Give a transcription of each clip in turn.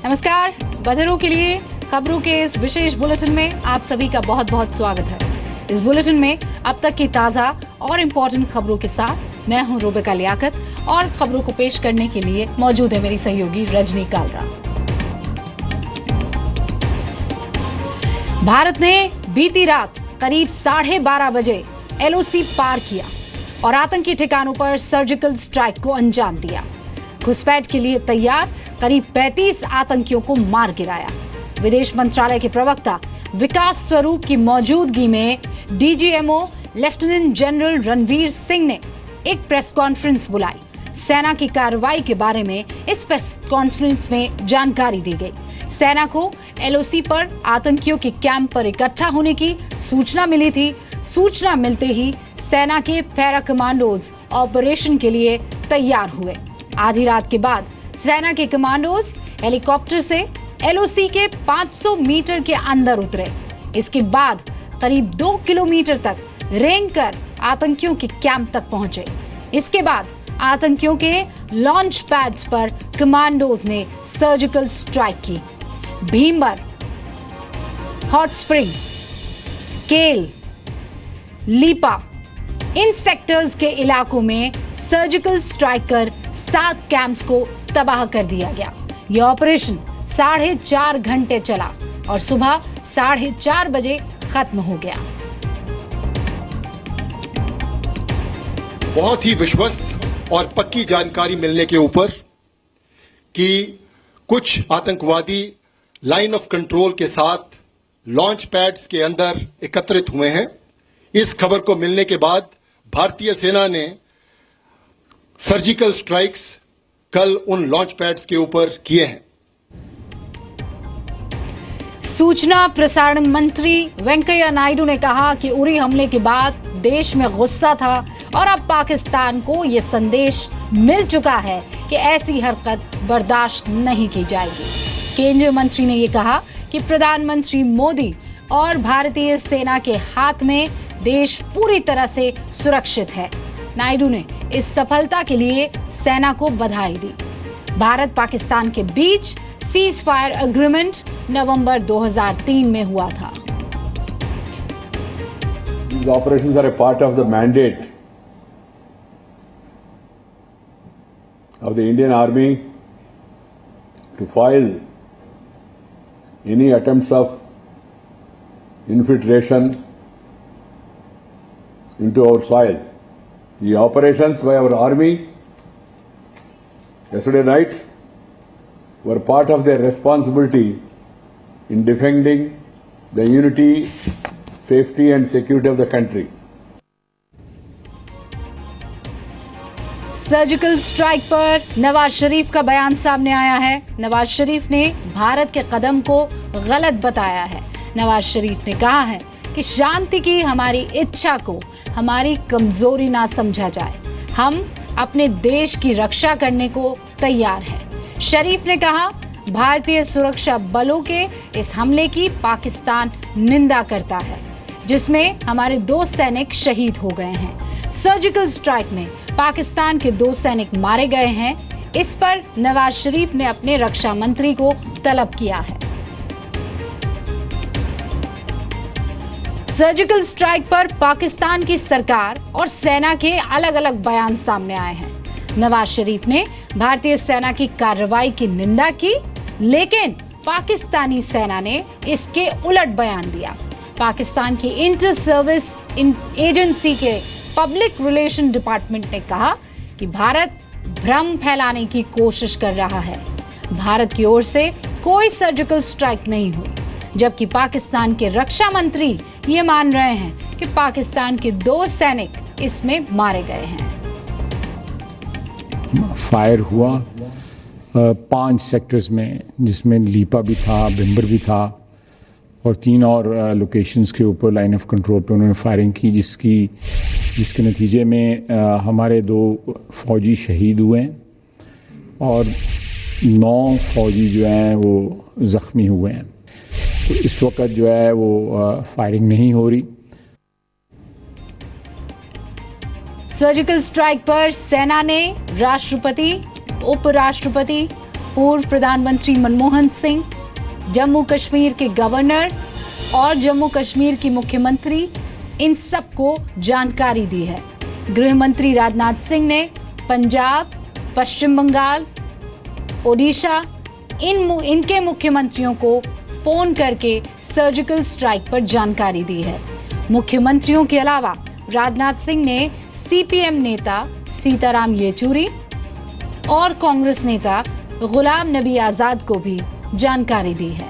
नमस्कार, बधरों के लिए खबरों के इस विशेष बुलेटिन में आप सभी का बहुत बहुत स्वागत है। इस बुलेटिन में अब तक की ताजा और इम्पोर्टेंट खबरों के साथ मैं हूं रुबिका लियाकत और खबरों को पेश करने के लिए मौजूद है मेरी सहयोगी रजनी कालरा। भारत ने बीती रात करीब 12:30 बजे LOC पार किया और आतंकी ठिकानों पर सर्जिकल स्ट्राइक को अंजाम दिया। घुसपैठ के लिए तैयार करीब 35 आतंकियों को मार गिराया। विदेश मंत्रालय के प्रवक्ता विकास स्वरूप की मौजूदगी में DGMO lieutenant general Ranveer Singh ने एक प्रेस कॉन्फ्रेंस बुलाई। सेना की कार्रवाई के बारे में इस प्रेस कॉन्फ्रेंस में जानकारी दी गई। सेना को LOC पर आतंकियों के कैंप पर इकट्ठा होने की सूचना मिली थी। सूचना मिलते ही सेना के पैरा कमांडोज ऑपरेशन के लिए तैयार हुए। आधी रात के बाद सेना के कमांडोज हेलीकॉप्टर से LOC के 500 मीटर के अंदर उतरे। इसके बाद करीब 2 किलोमीटर तक रेंग कर आतंकियों के कैंप तक पहुंचे। इसके बाद आतंकियों के लॉन्च पैड्स पर कमांडोज ने सर्जिकल स्ट्राइक की। भीमबर, हॉट स्प्रिंग, केल, लीपा, इन सेक्टर्स के इलाकों में सर्जिकल स्ट्राइक कर 7 कैंप्स को तबाह कर दिया गया। यह ऑपरेशन 4.5 घंटे चला और सुबह 4:30 बजे खत्म हो गया। बहुत ही विश्वस्त और पक्की जानकारी मिलने के ऊपर कि कुछ आतंकवादी लाइन ऑफ कंट्रोल के साथ लॉन्च पैड्स के अंदर एकत्रित हुए हैं। इस खबर को मिलने के बाद भारतीय सेना ने सर्जिकल स्ट्राइक्स कल उन लॉन्च पैड्स के ऊपर किए हैं। सूचना प्रसारण मंत्री वेंकैया नायडू ने कहा कि उरी हमले के बाद देश में गुस्सा था और अब पाकिस्तान को यह संदेश मिल चुका है कि ऐसी हरकत बर्दाश्त नहीं की जाएगी। केंद्रीय मंत्री ने यह कहा कि प्रधानमंत्री मोदी और भारतीय सेना के हाथ में देश पूरी तरह से सुरक्षित है। नायडू ने इस सफलता के लिए सेना को बधाई दी। भारत पाकिस्तान के बीच सीज फायर एग्रीमेंट नवंबर 2003 में हुआ था। These operations are a part of the mandate of the Indian Army to foil any attempts of infiltration into our soil. The operations by our army yesterday night were part of their responsibility in defending the unity, safety and security of the country. Surgical strike पर नवाज शरीफ का बयान सामने आया है। नवाज शरीफ ने भारत के कदम को गलत बताया है। नवाज शरीफ ने कहा है कि शांति की हमारी इच्छा को हमारी कमजोरी ना समझा जाए। हम अपने देश की रक्षा करने को तैयार हैं। शरीफ ने कहा, भारतीय सुरक्षा बलों के इस हमले की पाकिस्तान निंदा करता है, जिसमें हमारे 2 सैनिक शहीद हो गए हैं। सर्जिकल स्ट्राइक में पाकिस्तान के 2 सैनिक मारे गए हैं। इस पर नवाज शरीफ ने अपने रक्षा मंत्री को तलब किया है। सर्जिकल स्ट्राइक पर पाकिस्तान की सरकार और सेना के अलग अलग बयान सामने आए हैं। नवाज शरीफ ने भारतीय सेना की कार्रवाई की निंदा की, लेकिन पाकिस्तानी सेना ने इसके उलट बयान दिया। पाकिस्तान की इंटर सर्विस एजेंसी के पब्लिक रिलेशन डिपार्टमेंट ने कहा कि भारत भ्रम फैलाने की कोशिश कर रहा है। भारत की ओर से कोई सर्जिकल स्ट्राइक नहीं हुई, जबकि पाकिस्तान के रक्षा मंत्री ये मान रहे हैं कि पाकिस्तान के 2 सैनिक इसमें मारे गए हैं। फायर हुआ 5 सेक्टर्स में, जिसमें लीपा भी था, भिम्बर भी था और 3 और लोकेशंस के ऊपर लाइन ऑफ कंट्रोल पे उन्होंने फायरिंग की, जिसके नतीजे में हमारे 2 फौजी शहीद हुए हैं और 9 फौजी जो हैं वो ज़ख्मी हुए हैं। तो इस वक्त जो है वो फायरिंग नहीं हो रही। सर्जिकल स्ट्राइक पर सेना ने राष्ट्रपति, उपराष्ट्रपति पूर्व प्रधानमंत्री मनमोहन सिंह, जम्मू कश्मीर के गवर्नर और जम्मू कश्मीर की मुख्यमंत्री, इन सबको जानकारी दी है। गृह मंत्री राजनाथ सिंह ने पंजाब, पश्चिम बंगाल, ओडिशा इनके मुख्यमंत्रियों को फोन करके सर्जिकल स्ट्राइक पर जानकारी दी है। मुख्यमंत्रियों के अलावा राजनाथ सिंह ने सीपीएम नेता सीताराम येचुरी और कांग्रेस नेता गुलाम नबी आजाद को भी जानकारी दी है।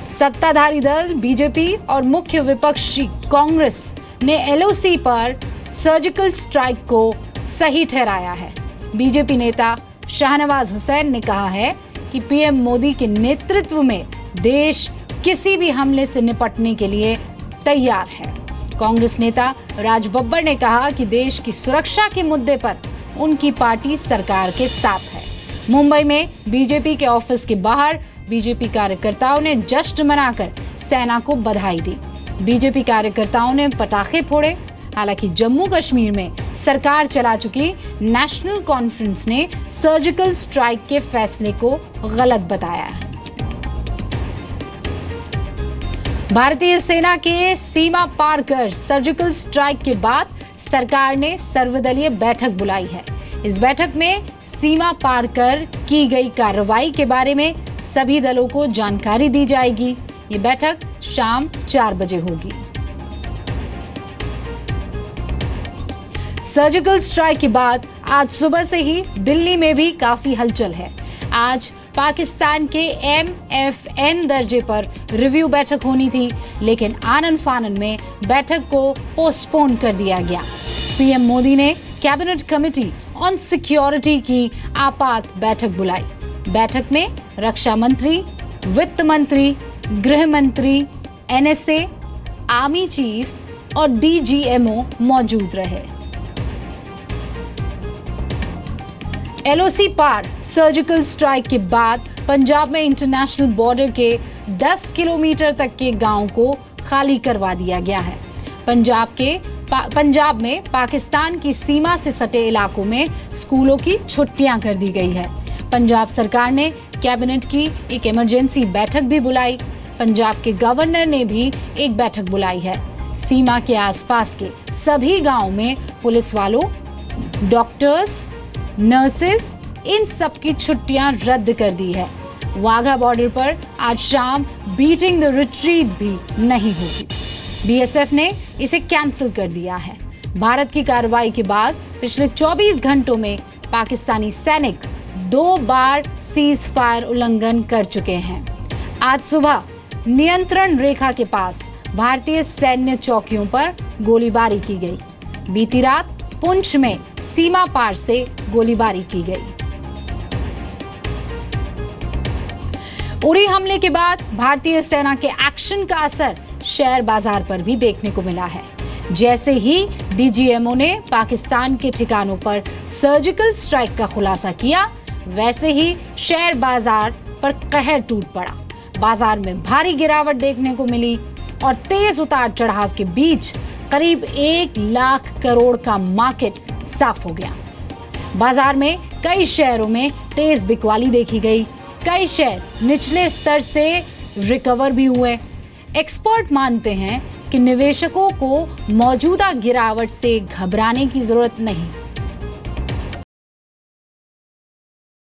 सत्ताधारी दल बीजेपी और मुख्य विपक्षी कांग्रेस ने एलओसी पर सर्जिकल स्ट्राइक को सही ठहराया है। बीजेपी नेता शाहनवाज हुसैन ने कहा है कि पीएम मोदी के नेतृत्व में देश किसी भी हमले से निपटने के लिए तैयार है। कांग्रेस नेता राज बब्बर ने कहा कि देश की सुरक्षा के मुद्दे पर उनकी पार्टी सरकार के साथ है। मुंबई में बीजेपी के ऑफिस के बाहर बीजेपी कार्यकर्ताओं ने जश्न मनाकर सेना को बधाई दी। बीजेपी कार्यकर्ताओं ने पटाखे फोड़े। हालांकि जम्मू कश्मीर में सरकार चला चुकी नेशनल कॉन्फ्रेंस ने सर्जिकल स्ट्राइक के फैसले को गलत बताया है। भारतीय सेना के सीमा पार कर सर्जिकल स्ट्राइक के बाद सरकार ने सर्वदलीय बैठक बुलाई है। इस बैठक में सीमा पार कर की गई कार्रवाई के बारे में सभी दलों को जानकारी दी जाएगी। ये बैठक शाम 4 बजे होगी। सर्जिकल स्ट्राइक के बाद आज सुबह से ही दिल्ली में भी काफी हलचल है। आज पाकिस्तान के MFN दर्जे पर रिव्यू बैठक होनी थी, लेकिन आनन फानन में बैठक को पोस्टपोन कर दिया गया। पीएम मोदी ने कैबिनेट कमेटी ऑन सिक्योरिटी की आपात बैठक बुलाई। बैठक में रक्षा मंत्री, वित्त मंत्री, गृह मंत्री, NSA, आर्मी चीफ और DGMO मौजूद रहे। LOC पार सर्जिकल स्ट्राइक के बाद पंजाब में इंटरनेशनल बॉर्डर के 10 किलोमीटर तक के गांव को खाली करवा दिया गया है। पंजाब में पाकिस्तान की सीमा से सटे इलाकों में स्कूलों की छुट्टियां कर दी गई है। पंजाब सरकार ने कैबिनेट की एक इमरजेंसी बैठक भी बुलाई। पंजाब के गवर्नर ने भी एक बैठक बुलाई है। सीमा के आसपास के सभी गांवों में पुलिस वालों, डॉक्टर्स, नर्सेस, इन सब की छुट्टियां रद्द कर दी है। वाघा बॉर्डर पर आज शाम बीटिंग द रिट्रीट भी नहीं होगी। बीएसएफ ने इसे कैंसिल कर दिया है। भारत की कार्रवाई के बाद पिछले 24 घंटों में पाकिस्तानी सैनिक 2 बार सीज फायर उल्लंघन कर चुके हैं। आज सुबह नियंत्रण रेखा के पास भारतीय सैन्य चौकियों पर गोलीबारी की गई। बीती रात पुंछ में सीमा पार से गोलीबारी की गई। उरी हमले के बाद भारतीय सेना के एक्शन का असर शेयर बाजार पर भी देखने को मिला है। जैसे ही DGMO ने पाकिस्तान के ठिकानों पर सर्जिकल स्ट्राइक का खुलासा किया, वैसे ही शेयर बाजार पर कहर टूट पड़ा। बाजार में भारी गिरावट देखने को मिली और तेज उतार चढ़ाव के बीच करीब 1 लाख करोड़ का मार्केट साफ हो गया। बाजार में कई शेयरों में तेज बिकवाली देखी गई। कई शेयर निचले स्तर से रिकवर भी हुए। एक्सपर्ट मानते हैं कि निवेशकों को मौजूदा गिरावट से घबराने की जरूरत नहीं।